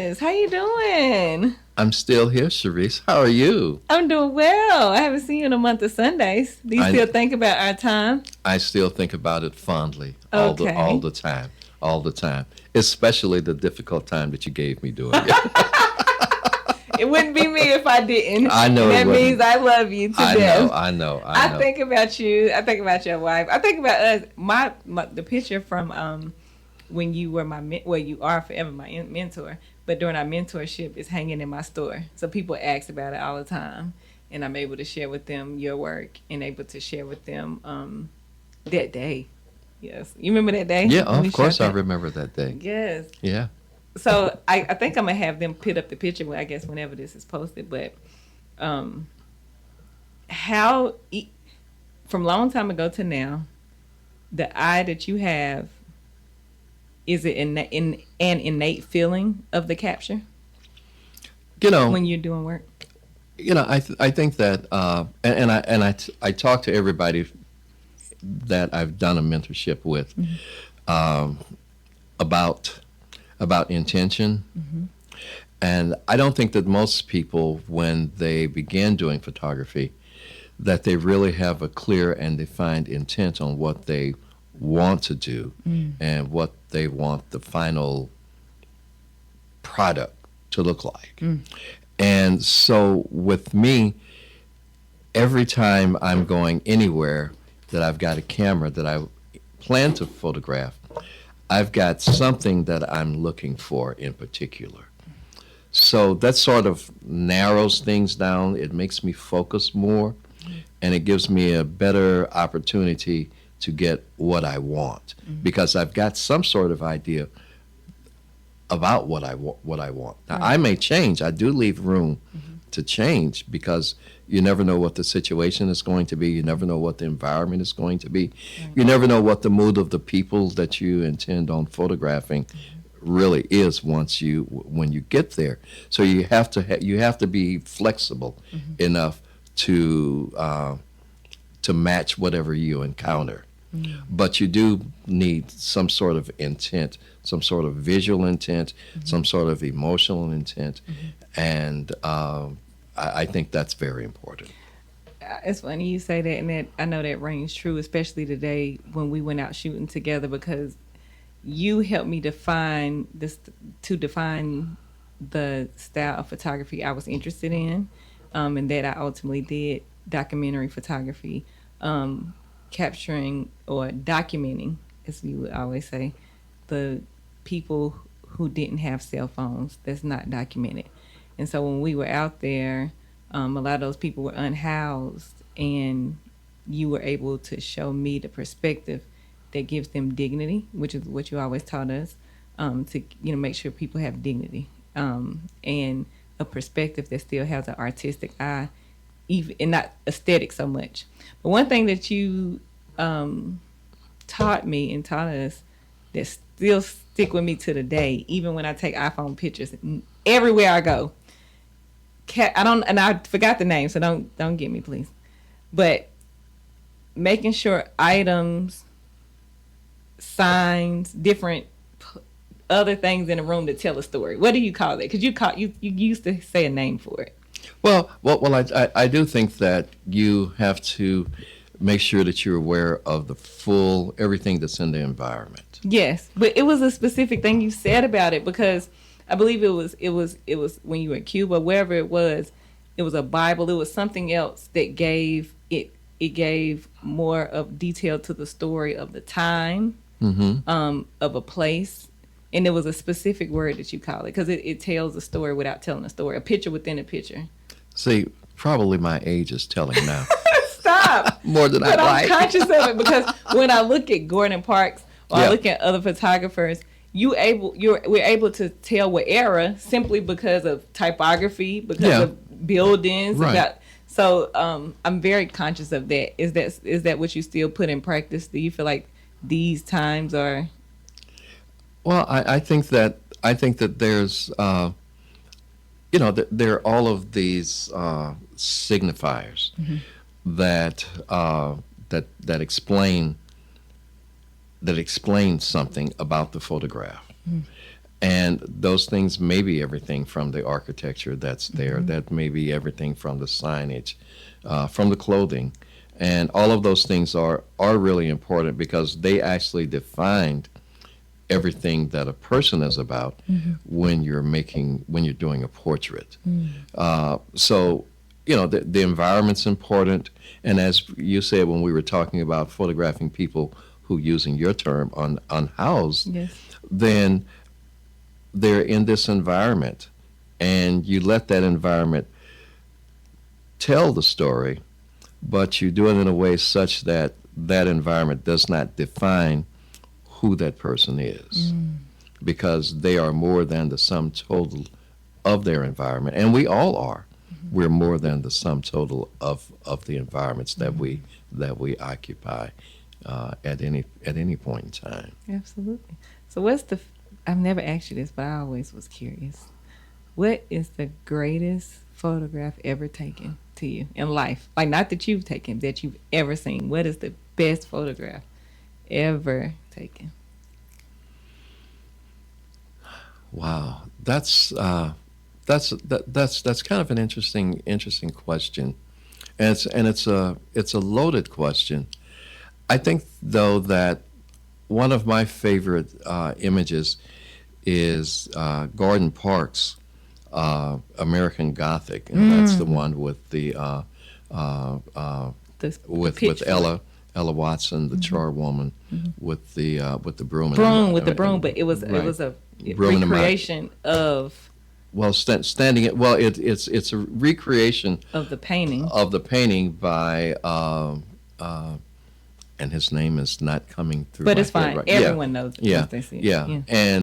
Titus. How you doing? I'm still here, Cheryse. How are you? I'm doing well. I haven't seen you in a month of Sundays. Do you still think about our time? I still think about it fondly Okay. all the time, especially the difficult time that you gave me doing it. It wouldn't be me if I didn't. I know That it wouldn't. means I love you to death. I know. I think about you. I think about your wife. I think about us. The picture from when you were you are forever my mentor. But during our mentorship, it's hanging in my store. So people ask about it all the time, and I'm able to share with them your work and able to share with them that day. Yes, you remember that day? Yeah, of course I remember that day. Yes. Yeah. So I think I'm gonna have them put up the picture. I guess whenever this is posted, but how from long time ago to now, the eye that you have, is it in an innate feeling of the capture? When you're doing work. I think that I talk to everybody that I've done a mentorship with about intention. Mm-hmm. And I don't think that most people, when they begin doing photography, that they really have a clear and defined intent on what they want to do and what they want the final product to look like. And so with me, every time I'm going anywhere that I've got a camera that I plan to photograph, I've got something that I'm looking for in particular. So that sort of narrows things down. It makes me focus more, and it gives me a better opportunity to get what I want, because I've got some sort of idea about what I want. Now, I may change. I do leave room to change, because you never know what the situation is going to be. You never know what the environment is going to be. You never know what the mood of the people that you intend on photographing really is when you get there. So you have to be flexible enough to match whatever you encounter. But you do need some sort of intent, some sort of visual intent, some sort of emotional intent, and I think that's very important. It's funny you say that, and that I know that rings true, especially today when we went out shooting together, because you helped me define the style of photography I was interested in, and that I ultimately did documentary photography, capturing or documenting, as you would always say, the people who didn't have cell phones that's not documented. And so when we were out there, a lot of those people were unhoused, and you were able to show me the perspective that gives them dignity, which is what you always taught us, to make sure people have dignity, and a perspective that still has an artistic eye, even and not aesthetic so much. But one thing that you taught me and taught us that still stick with me to the day, even when I take iPhone pictures everywhere I go. I forgot the name, so don't get me, please. But making sure items, signs, different other things in the room to tell a story. What do you call it? Because you used to say a name for it. Well, I do think that you have to make sure that you're aware of everything that's in the environment. Yes, but it was a specific thing you said about it, because I believe it was when you were in Cuba, wherever it was a Bible. It was something else that gave more of detail to the story of the time, of a place. And there was a specific word that you call it, because it tells a story without telling a story, a picture within a picture. See, probably my age is telling now. Stop. More than but I like. I'm conscious of it, because when I look at Gordon Parks or I look at other photographers, we're able to tell what era simply because of typography, because of buildings. Right. So I'm very conscious of that. Is that what you still put in practice? Do you feel like these times are? Well, I think that there's there are all of these signifiers that explain something about the photograph. And those things may be everything from the architecture that's there, Mm-hmm. that may be everything from the signage, from the clothing. And all of those things are really important because they actually defined everything that a person is about Mm-hmm. when you're doing a portrait. Mm. So, the environment's important. And as you said when we were talking about photographing people who, using your term, unhoused, Yes. then they're in this environment, and you let that environment tell the story, but you do it in a way such that that environment does not define who that person is, because they are more than the sum total of their environment, and we all are. We're more than the sum total of the environments that we occupy at any point in time. Absolutely. So I've never asked you this, but I always was curious. What is the greatest photograph ever taken to you in life? Like, not that you've taken, that you've ever seen. What is the best photograph ever taken? Wow, that's kind of an interesting question, and it's a loaded question. I think though that one of my favorite images is Gordon Parks' American Gothic, and that's the one with the with pitchfork. Ella Watson, the charwoman, with the broom. With the broom, but it was a Broom in the recreation of well, standing it. Well, it's a recreation the painting. of the painting by and his name is not coming through. But my it's head fine. right. Everyone knows Yeah, once they see it. yeah, and